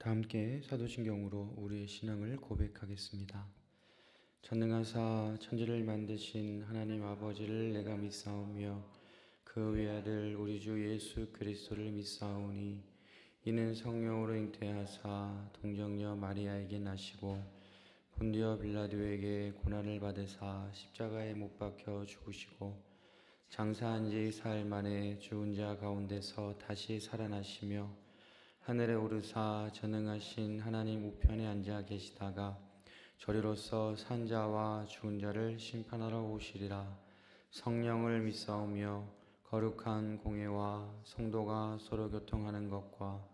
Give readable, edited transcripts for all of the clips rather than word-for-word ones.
다 함께 사도신경으로 우리의 신앙을 고백하겠습니다. 전능하사 천지를 만드신 하나님 아버지를 내가 믿사오며 그 외아들 우리 주 예수 그리스도를 믿사오니 이는 성령으로 잉태하사 동정녀 마리아에게 나시고 본디오 빌라도에게 고난을 받으사 십자가에 못 박혀 죽으시고 장사한 지 사흘 만에 죽은 자 가운데서 다시 살아나시며 하늘에 오르사 전능하신 하나님 우편에 앉아 계시다가 저리로서 산 자와 죽은 자를 심판하러 오시리라. 성령을 믿사오며 거룩한 공회와 성도가 서로 교통하는 것과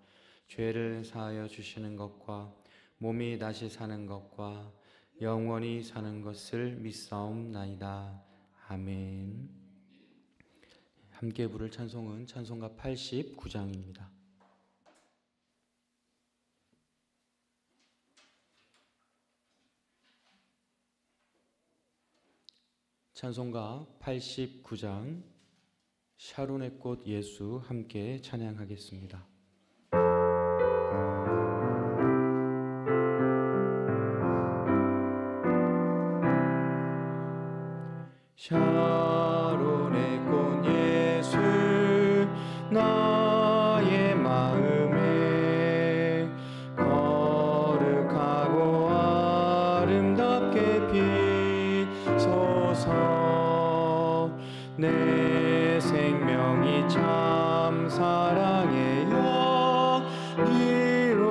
죄를 사하여 주시는 것과 몸이 다시 사는 것과 영원히 사는 것을 믿사옵나이다. 아멘. 함께 부를 찬송은 찬송가 89장입니다. 찬송가 89장 샤론의 꽃 예수 함께 찬양하겠습니다. 샤론의 꽃 예수 나의 마음에 거룩하고 아름답게 피소서. 내 생명이 참 사랑의 여기로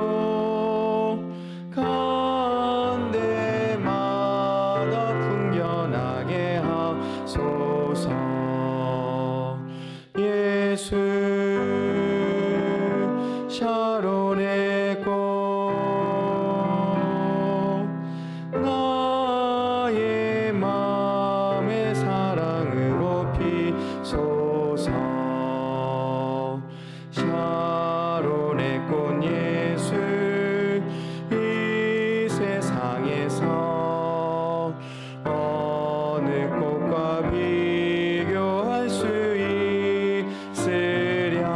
간 데마다 풍겨나게 하소서. 예수 샤론의 꽃 나의 마음의 사랑으로 피소서. 샤론의 꽃 예수 이 세상에서 어느 꽃과 비교할 수 있으랴.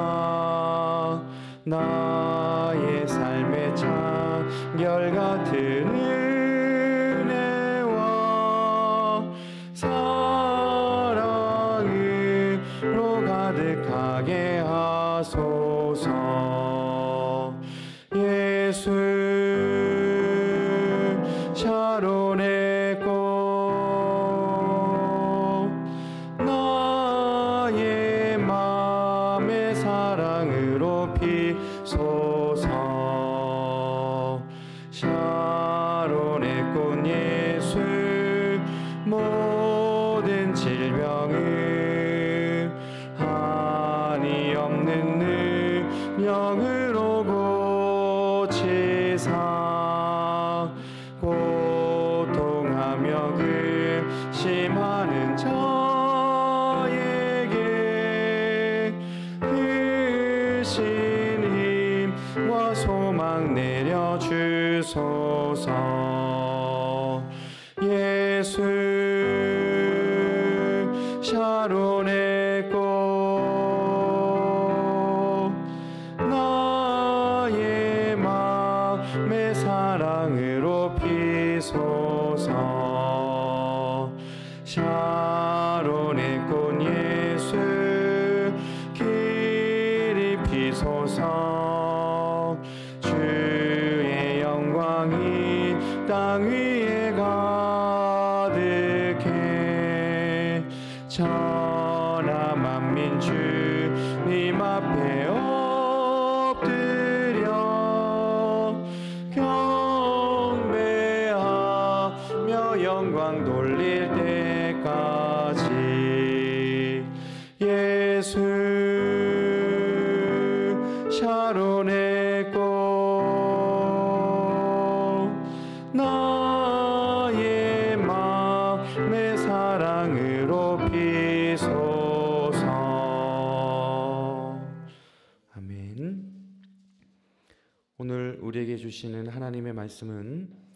나의 삶의 창결 같은 은혜와 사랑으로 가득하게 하소서. 예수 샤론의 꽃 나의 마음의 사랑으로 피소서. 샤론의 꽃 예수 모든 질병을 한이 없는 능력으로 고치사 고통하며 근심하는 자에게 크신 힘과 소망 내려주소서. 예수 샤론의 꽃 나의 마음의 사랑으로 피소서. 샤론의 꽃 예수 길이 피소서. 주의 영광이 땅 위에 가득해 천하 만민 주님 앞에 엎드려 경배하며 영광 돌릴 때까지. 예수 샤론의 꽃 나의 마음의 사랑으로 피소서. 아멘. 오늘 우리에게 주시는 하나님의 말씀은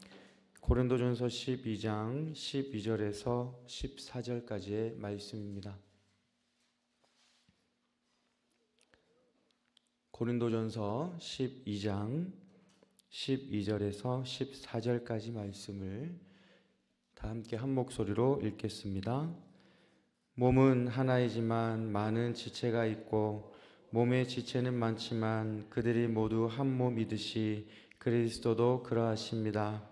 고린도전서 12장 12절에서 14절까지의 말씀입니다. 고린도전서 12장 12절에서 14절까지 말씀을 다 함께 한 목소리로 읽겠습니다. 몸은 하나이지만 많은 지체가 있고 몸의 지체는 많지만 그들이 모두 한 몸이듯이 그리스도도 그러하십니다.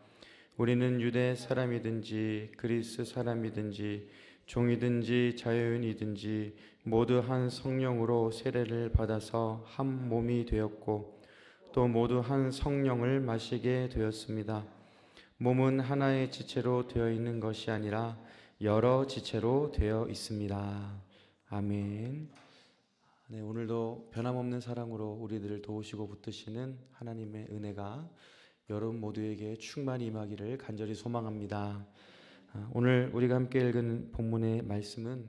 우리는 유대 사람이든지 그리스 사람이든지 종이든지 자유인이든지 모두 한 성령으로 세례를 받아서 한 몸이 되었고 또 모두 한 성령을 마시게 되었습니다. 몸은 하나의 지체로 되어 있는 것이 아니라 여러 지체로 되어 있습니다. 아멘. 네, 오늘도 변함없는 사랑으로 우리들을 도우시고 붙드시는 하나님의 은혜가 여러분 모두에게 충만히 임하기를 간절히 소망합니다. 오늘 우리가 함께 읽은 본문의 말씀은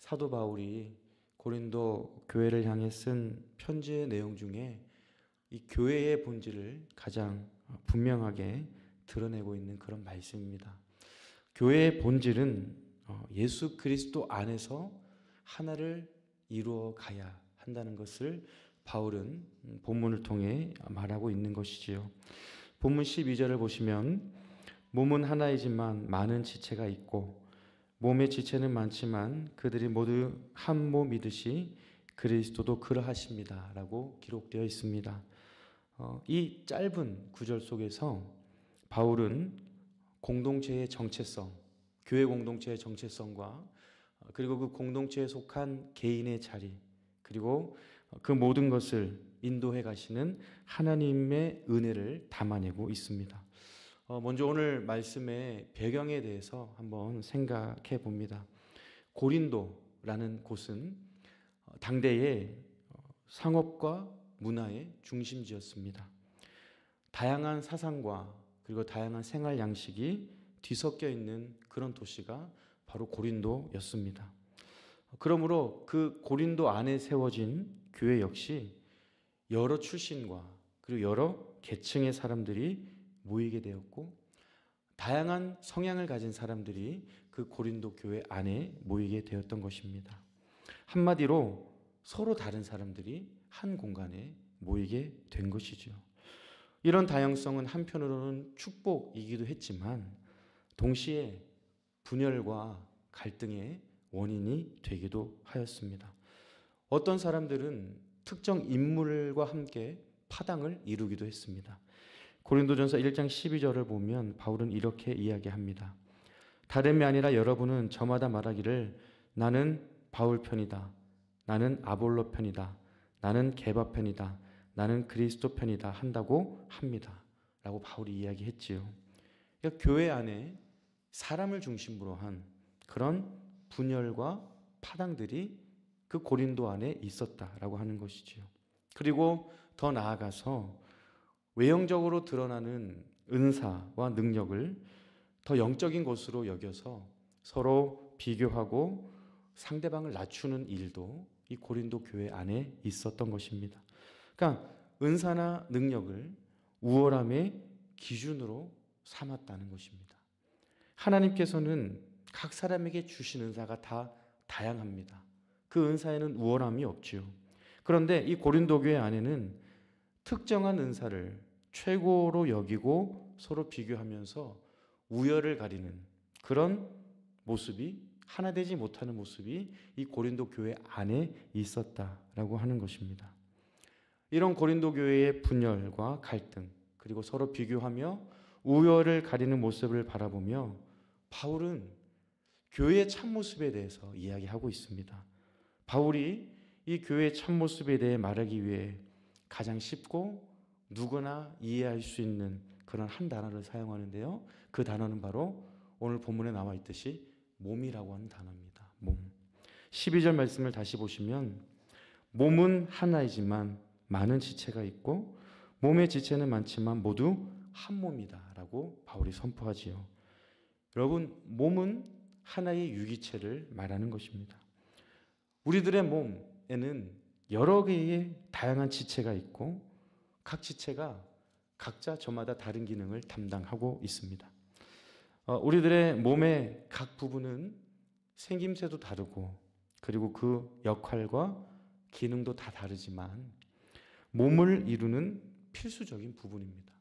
사도 바울이 고린도 교회를 향해 쓴 편지의 내용 중에 이 교회의 본질을 가장 분명하게 드러내고 있는 그런 말씀입니다. 교회의 본질은 예수 그리스도 안에서 하나를 이루어 가야 한다는 것을 바울은 본문을 통해 말하고 있는 것이지요. 본문 12절을 보시면 몸은 하나이지만 많은 지체가 있고 몸의 지체는 많지만 그들이 모두 한 몸이듯이 그리스도도 그러하십니다 라고 기록되어 있습니다. 이 짧은 구절 속에서 바울은 공동체의 정체성, 교회 공동체의 정체성과 그리고 그 공동체에 속한 개인의 자리, 그리고 그 모든 것을 인도해 가시는 하나님의 은혜를 담아내고 있습니다. 먼저 오늘 말씀의 배경에 대해서 한번 생각해 봅니다. 고린도라는 곳은 당대의 상업과 문화의 중심지였습니다. 다양한 사상과 그리고 다양한 생활 양식이 뒤섞여 있는 그런 도시가 바로 고린도였습니다. 그러므로 그 고린도 안에 세워진 교회 역시 여러 출신과 그리고 여러 계층의 사람들이 모이게 되었고 다양한 성향을 가진 사람들이 그 고린도 교회 안에 모이게 되었던 것입니다. 한마디로 서로 다른 사람들이 한 공간에 모이게 된 것이죠. 이런 다양성은 한편으로는 축복이기도 했지만 동시에 분열과 갈등의 원인이 되기도 하였습니다. 어떤 사람들은 특정 인물과 함께 파당을 이루기도 했습니다. 고린도전서 1장 12절을 보면 바울은 이렇게 이야기합니다. 다름이 아니라 여러분은 저마다 말하기를 나는 바울 편이다. 나는 아볼로 편이다. 나는 게바 편이다. 나는 그리스도 편이다 한다고 합니다. 라고 바울이 이야기했지요. 그러니까 교회 안에 사람을 중심으로 한 그런 분열과 파당들이 그 고린도 안에 있었다라고 하는 것이지요. 그리고 더 나아가서 외형적으로 드러나는 은사와 능력을 더 영적인 것으로 여겨서 서로 비교하고 상대방을 낮추는 일도 이 고린도 교회 안에 있었던 것입니다. 그러니까 은사나 능력을 우월함의 기준으로 삼았다는 것입니다. 하나님께서는 각 사람에게 주신 은사가 다 다양합니다. 그 은사에는 우월함이 없지요. 그런데 이 고린도 교회 안에는 특정한 은사를 최고로 여기고 서로 비교하면서 우열을 가리는 그런 모습이 하나 되지 못하는 모습이 이 고린도 교회 안에 있었다라고 하는 것입니다. 이런 고린도 교회의 분열과 갈등 그리고 서로 비교하며 우열을 가리는 모습을 바라보며 바울은 교회의 참모습에 대해서 이야기하고 있습니다. 바울이 이 교회의 참모습에 대해 말하기 위해 가장 쉽고 누구나 이해할 수 있는 그런 한 단어를 사용하는데요. 그 단어는 바로 오늘 본문에 나와 있듯이 몸이라고 하는 단어입니다. 몸. 12절 말씀을 다시 보시면 몸은 하나이지만 많은 지체가 있고 몸의 지체는 많지만 모두 한 몸이다 라고 바울이 선포하지요. 여러분, 몸은 하나의 유기체를 말하는 것입니다. 우리들의 몸에는 여러 개의 다양한 지체가 있고 각 지체가 각자 저마다 다른 기능을 담당하고 있습니다. 우리들의 몸의 각 부분은 생김새도 다르고 그리고 그 역할과 기능도 다 다르지만 몸을 이루는 필수적인 부분입니다.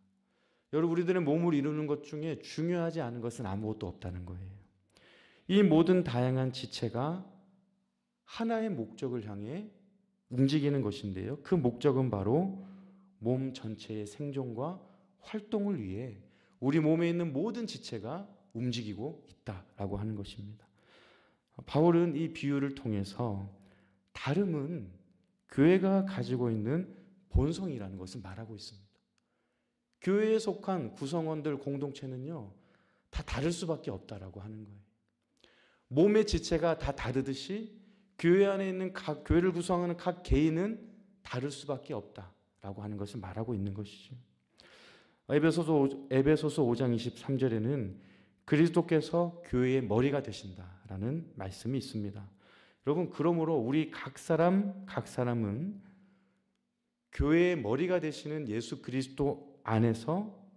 여러분, 우리들의 몸을 이루는 것 중에 중요하지 않은 것은 아무것도 없다는 거예요. 이 모든 다양한 지체가 하나의 목적을 향해 움직이는 것인데요. 그 목적은 바로 몸 전체의 생존과 활동을 위해 우리 몸에 있는 모든 지체가 움직이고 있다라고 하는 것입니다. 바울은 이 비유를 통해서 다름은 교회가 가지고 있는 본성이라는 것을 말하고 있습니다. 교회에 속한 구성원들 공동체는요, 다 다를 수밖에 없다라고 하는 거예요. 몸의 지체가 다 다르듯이 교회 안에 있는 교회를 구성하는 각 개인은 다를 수밖에 없다라고 하는 것을 말하고 있는 것이죠. 에베소서 5장 23절에는 그리스도께서 교회의 머리가 되신다라는 말씀이 있습니다. 여러분, 그러므로 우리 각 사람은 교회의 머리가 되시는 예수 그리스도 안에서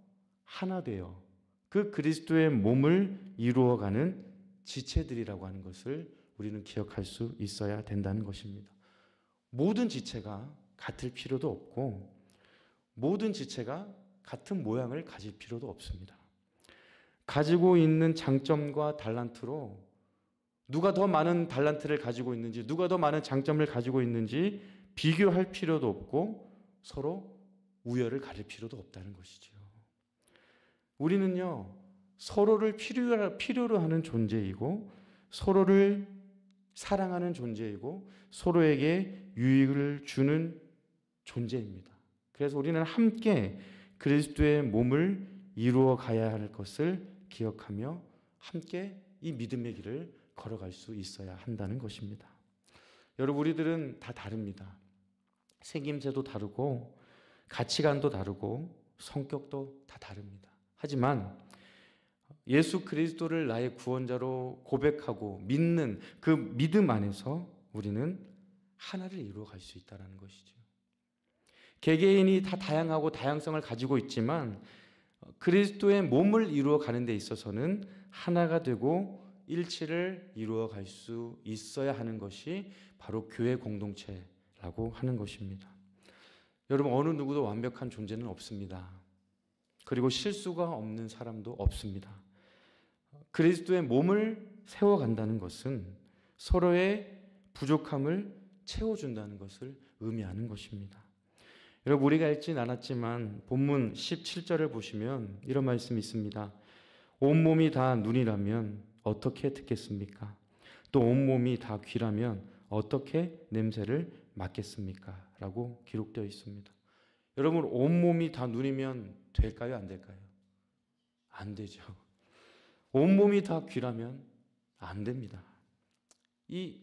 하나 되어 그 그리스도의 몸을 이루어가는 지체들이라고 하는 것을 우리는 기억할 수 있어야 된다는 것입니다. 모든 지체가 같을 필요도 없고 모든 지체가 같은 모양을 가질 필요도 없습니다. 가지고 있는 장점과 달란트로 누가 더 많은 달란트를 가지고 있는지, 누가 더 많은 장점을 가지고 있는지 비교할 필요도 없고 서로 우열을 가릴 필요도 없다는 것이죠. 우리는요, 서로를 필요로 하는 존재이고 서로를 사랑하는 존재이고 서로에게 유익을 주는 존재입니다. 그래서 우리는 함께 그리스도의 몸을 이루어 가야 할 것을 기억하며 함께 이 믿음의 길을 걸어갈 수 있어야 한다는 것입니다. 여러분, 우리들은 다 다릅니다. 생김새도 다르고 가치관도 다르고 성격도 다 다릅니다. 하지만 예수 그리스도를 나의 구원자로 고백하고 믿는 그 믿음 안에서 우리는 하나를 이루어 갈 수 있다는 것이죠. 개개인이 다 다양하고 다양성을 가지고 있지만 그리스도의 몸을 이루어 가는 데 있어서는 하나가 되고 일치를 이루어 갈 수 있어야 하는 것이 바로 교회 공동체라고 하는 것입니다. 여러분, 어느 누구도 완벽한 존재는 없습니다. 그리고 실수가 없는 사람도 없습니다. 그리스도의 몸을 세워간다는 것은 서로의 부족함을 채워준다는 것을 의미하는 것입니다. 여러분, 우리가 읽진 않았지만 본문 17절을 보시면 이런 말씀이 있습니다. 온몸이 다 눈이라면 어떻게 듣겠습니까? 또 온몸이 다 귀라면 어떻게 냄새를 맡겠습니까? 라고 기록되어 있습니다. 여러분, 온몸이 다 눈이면 될까요? 안 될까요? 안 되죠. 온몸이 다 귀라면 안 됩니다. 이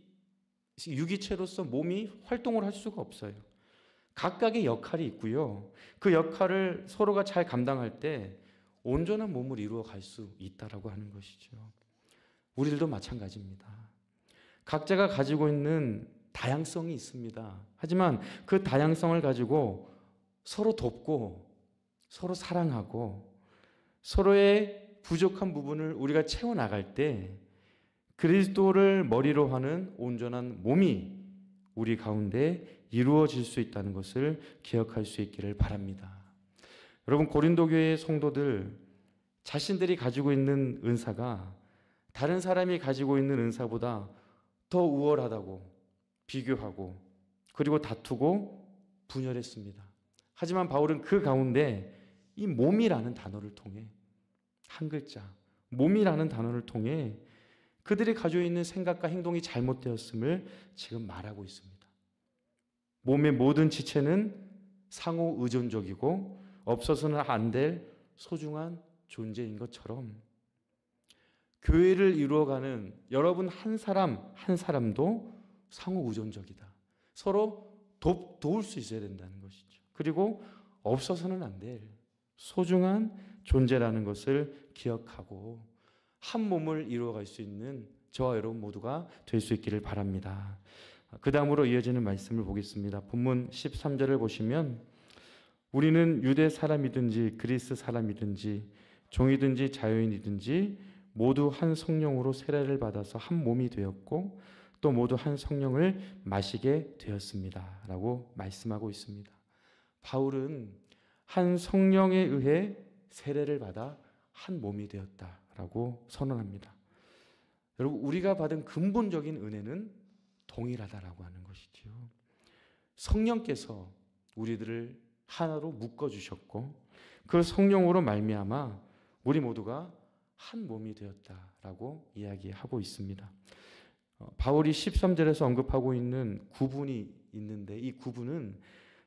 유기체로서 몸이 활동을 할 수가 없어요. 각각의 역할이 있고요. 그 역할을 서로가 잘 감당할 때 온전한 몸을 이루어 갈 수 있다라고 하는 것이죠. 우리들도 마찬가지입니다. 각자가 가지고 있는 다양성이 있습니다. 하지만 그 다양성을 가지고 서로 돕고 서로 사랑하고 서로의 부족한 부분을 우리가 채워나갈 때 그리스도를 머리로 하는 온전한 몸이 우리 가운데 이루어질 수 있다는 것을 기억할 수 있기를 바랍니다. 여러분, 고린도 교회의 성도들 자신들이 가지고 있는 은사가 다른 사람이 가지고 있는 은사보다 더 우월하다고 비교하고 그리고 다투고 분열했습니다. 하지만 바울은 그 가운데 이 몸이라는 단어를 통해 한 글자, 몸이라는 단어를 통해 그들이 가지고 있는 생각과 행동이 잘못되었음을 지금 말하고 있습니다. 몸의 모든 지체는 상호 의존적이고 없어서는 안 될 소중한 존재인 것처럼 교회를 이루어가는 여러분 한 사람 한 사람도 상호 의존적이다. 서로 도울 수 있어야 된다는 것이죠. 그리고 없어서는 안 될 소중한 존재라는 것을 기억하고 한 몸을 이루어갈 수 있는 저와 여러분 모두가 될 수 있기를 바랍니다. 그 다음으로 이어지는 말씀을 보겠습니다. 본문 13절을 보시면 우리는 유대 사람이든지 그리스 사람이든지 종이든지 자유인이든지 모두 한 성령으로 세례를 받아서 한 몸이 되었고 또 모두 한 성령을 마시게 되었습니다. 라고 말씀하고 있습니다. 바울은 한 성령에 의해 세례를 받아 한 몸이 되었다라고 선언합니다. 여러분, 우리가 받은 근본적인 은혜는 동일하다라고 하는 것이지요. 성령께서 우리들을 하나로 묶어 주셨고 그 성령으로 말미암아 우리 모두가 한 몸이 되었다라고 이야기하고 있습니다. 바울이 13절에서 언급하고 있는 구분이 있는데 이 구분은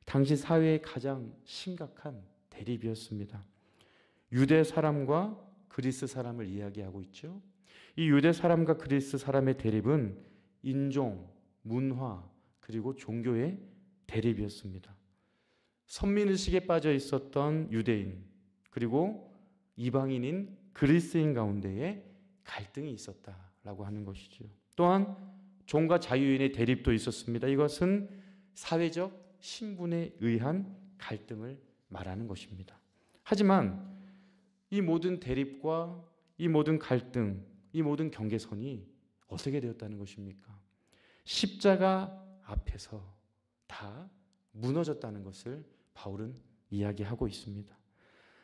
당시 사회의 가장 심각한 대립이었습니다. 유대 사람과 그리스 사람을 이야기하고 있죠. 이 유대 사람과 그리스 사람의 대립은 인종, 문화, 그리고 종교의 대립이었습니다. 선민의식에 빠져 있었던 유대인, 그리고 이방인인 그리스인 가운데에 갈등이 있었다라고 하는 것이죠. 또한 종과 자유인의 대립도 있었습니다. 이것은 사회적 신분에 의한 갈등을 말하는 것입니다. 하지만 이 모든 대립과 이 모든 갈등, 이 모든 경계선이 어떻게 되었다는 것입니까? 십자가 앞에서 다 무너졌다는 것을 바울은 이야기하고 있습니다.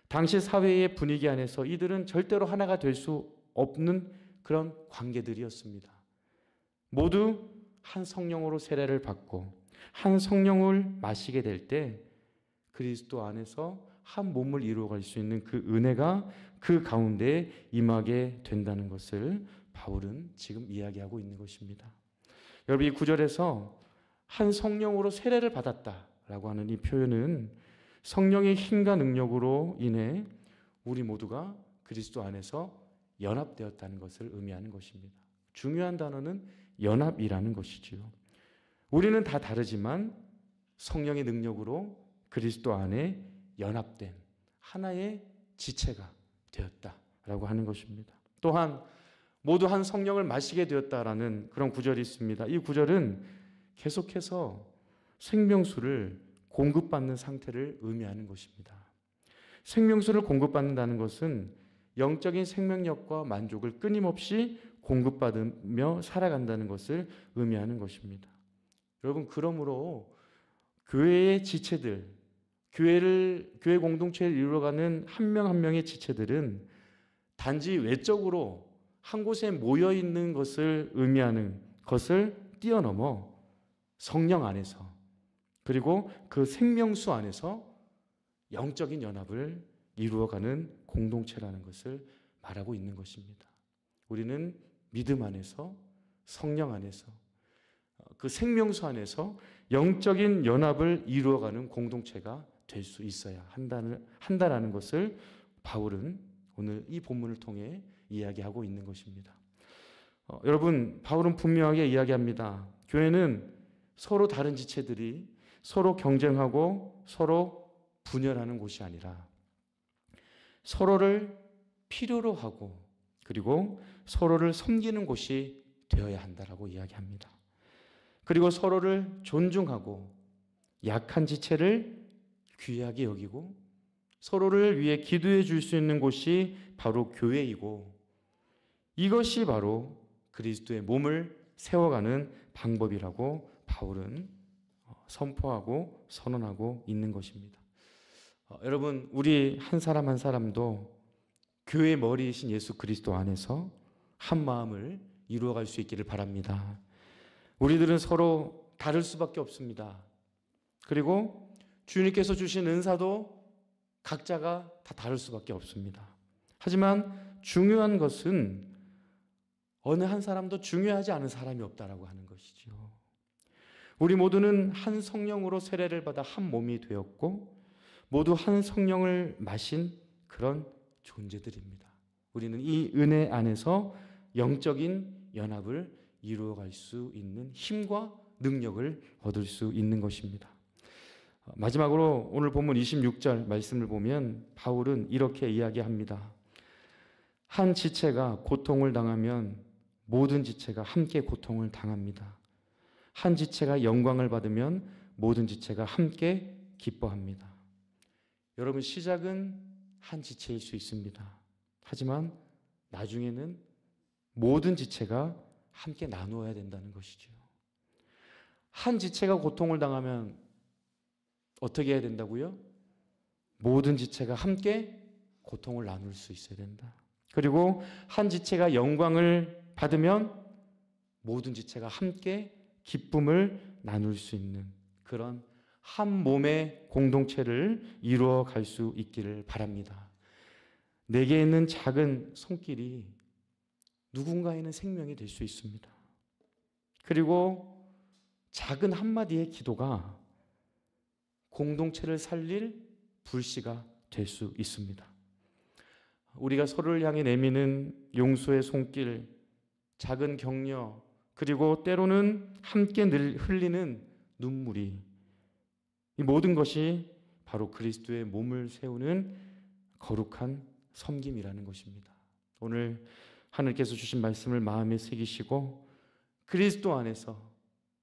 당시 사회의 분위기 안에서 이들은 절대로 하나가 될 수 없는 그런 관계들이었습니다. 모두 한 성령으로 세례를 받고 한 성령을 마시게 될 때 그리스도 안에서 한 몸을 이루어갈 수 있는 그 은혜가 그 가운데 임하게 된다는 것을 바울은 지금 이야기하고 있는 것입니다. 여러분, 이 구절에서 한 성령으로 세례를 받았다라고 하는 이 표현은 성령의 힘과 능력으로 인해 우리 모두가 그리스도 안에서 연합되었다는 것을 의미하는 것입니다. 중요한 단어는 연합이라는 것이지요. 우리는 다 다르지만 성령의 능력으로 그리스도 안에 연합된 하나의 지체가 되었다라고 하는 것입니다. 또한 모두 한 성령을 마시게 되었다라는 그런 구절이 있습니다. 이 구절은 계속해서 생명수를 공급받는 상태를 의미하는 것입니다. 생명수를 공급받는다는 것은 영적인 생명력과 만족을 끊임없이 공급받으며 살아간다는 것을 의미하는 것입니다. 여러분, 그러므로 교회의 지체들, 교회 공동체를 이루어가는 한 명 한 명의 지체들은 단지 외적으로 한 곳에 모여 있는 것을 의미하는 것을 뛰어넘어 성령 안에서 그리고 그 생명수 안에서 영적인 연합을 이루어가는 공동체라는 것을 말하고 있는 것입니다. 우리는 믿음 안에서 성령 안에서 그 생명수 안에서 영적인 연합을 이루어가는 공동체가 될 수 있어야 한다라는 것을 바울은 오늘 이 본문을 통해 이야기하고 있는 것입니다. 여러분, 바울은 분명하게 이야기합니다. 교회는 서로 다른 지체들이 서로 경쟁하고 서로 분열하는 곳이 아니라 서로를 필요로 하고 그리고 서로를 섬기는 곳이 되어야 한다라고 이야기합니다. 그리고 서로를 존중하고 약한 지체를 귀하게 여기고 서로를 위해 기도해 줄 수 있는 곳이 바로 교회이고 이것이 바로 그리스도의 몸을 세워가는 방법이라고 바울은 선포하고 선언하고 있는 것입니다. 여러분, 우리 한 사람 한 사람도 교회의 머리이신 예수 그리스도 안에서 한 마음을 이루어갈 수 있기를 바랍니다. 우리들은 서로 다를 수밖에 없습니다. 그리고 주님께서 주신 은사도 각자가 다 다를 수밖에 없습니다. 하지만 중요한 것은 어느 한 사람도 중요하지 않은 사람이 없다라고 하는 것이죠. 우리 모두는 한 성령으로 세례를 받아 한 몸이 되었고 모두 한 성령을 마신 그런 존재들입니다. 우리는 이 은혜 안에서 영적인 연합을 이루어갈 수 있는 힘과 능력을 얻을 수 있는 것입니다. 마지막으로 오늘 본문 26절 말씀을 보면 바울은 이렇게 이야기합니다. 한 지체가 고통을 당하면 모든 지체가 함께 고통을 당합니다. 한 지체가 영광을 받으면 모든 지체가 함께 기뻐합니다. 여러분, 시작은 한 지체일 수 있습니다. 하지만 나중에는 모든 지체가 함께 나누어야 된다는 것이죠. 한 지체가 고통을 당하면 어떻게 해야 된다고요? 모든 지체가 함께 고통을 나눌 수 있어야 된다. 그리고 한 지체가 영광을 받으면 모든 지체가 함께 기쁨을 나눌 수 있는 그런 한 몸의 공동체를 이루어 갈 수 있기를 바랍니다. 내게 있는 작은 손길이 누군가에는 생명이 될 수 있습니다. 그리고 작은 한마디의 기도가 공동체를 살릴 불씨가 될 수 있습니다. 우리가 서로를 향해 내미는 용서의 손길, 작은 격려, 그리고 때로는 함께 늘 흘리는 눈물이 이 모든 것이 바로 그리스도의 몸을 세우는 거룩한 섬김이라는 것입니다. 오늘 하늘께서 주신 말씀을 마음에 새기시고 그리스도 안에서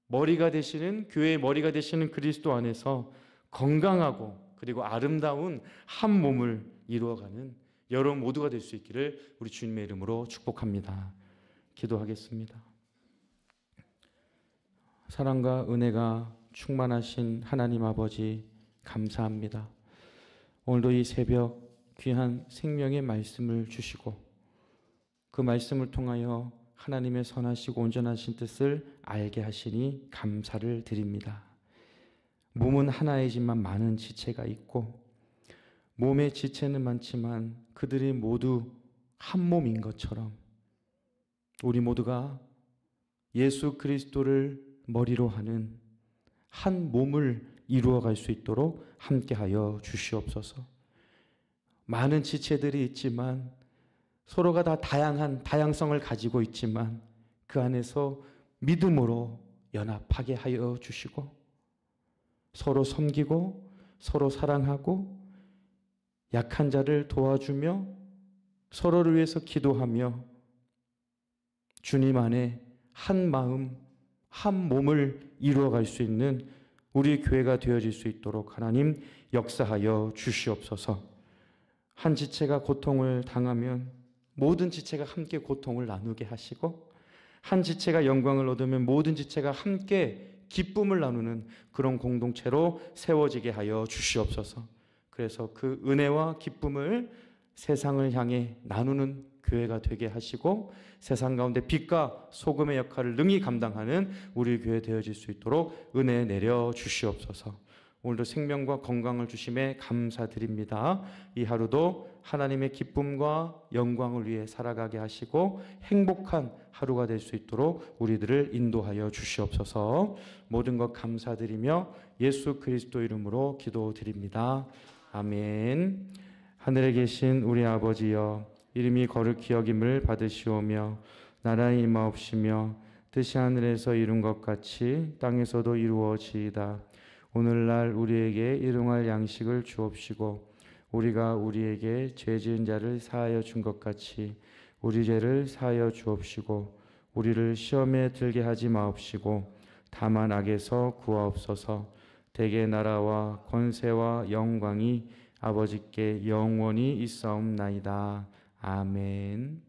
머리가 되시는 교회의 머리가 되시는 그리스도 안에서 건강하고 그리고 아름다운 한 몸을 이루어가는 여러분 모두가 될 수 있기를 우리 주님의 이름으로 축복합니다. 기도하겠습니다. 사랑과 은혜가 충만하신 하나님 아버지 감사합니다. 오늘도 이 새벽 귀한 생명의 말씀을 주시고 그 말씀을 통하여 하나님의 선하시고 온전하신 뜻을 알게 하시니 감사를 드립니다. 몸은 하나이지만 많은 지체가 있고 몸의 지체는 많지만 그들이 모두 한 몸인 것처럼 우리 모두가 예수 그리스도를 머리로 하는 한 몸을 이루어갈 수 있도록 함께하여 주시옵소서. 많은 지체들이 있지만 서로가 다 다양성을 가지고 있지만 그 안에서 믿음으로 연합하게 하여 주시고 서로 섬기고 서로 사랑하고 약한 자를 도와주며 서로를 위해서 기도하며 주님 안에 한 마음 한 몸을 이루어갈 수 있는 우리 교회가 되어질 수 있도록 하나님 역사하여 주시옵소서. 한 지체가 고통을 당하면 모든 지체가 함께 고통을 나누게 하시고 한 지체가 영광을 얻으면 모든 지체가 함께 기쁨을 나누는 그런 공동체로 세워지게 하여 주시옵소서. 그래서 그 은혜와 기쁨을 세상을 향해 나누는 교회가 되게 하시고 세상 가운데 빛과 소금의 역할을 능히 감당하는 우리 교회 되어질 수 있도록 은혜 내려 주시옵소서. 오늘도 생명과 건강을 주심에 감사드립니다. 이 하루도 하나님의 기쁨과 영광을 위해 살아가게 하시고 행복한 하루가 될 수 있도록 우리들을 인도하여 주시옵소서. 모든 것 감사드리며 예수 그리스도 이름으로 기도드립니다. 아멘. 하늘에 계신 우리 아버지여, 이름이 거룩히 여김을 받으시오며 나라의 임하옵시며 뜻이 하늘에서 이룬 것 같이 땅에서도 이루어지이다. 오늘날 우리에게 일용할 양식을 주옵시고 우리가 우리에게 죄 지은 자를 사하여 준 것 같이 우리 죄를 사하여 주옵시고 우리를 시험에 들게 하지 마옵시고 다만 악에서 구하옵소서. 대개 나라와 권세와 영광이 아버지께 영원히 있사옵나이다. 아멘.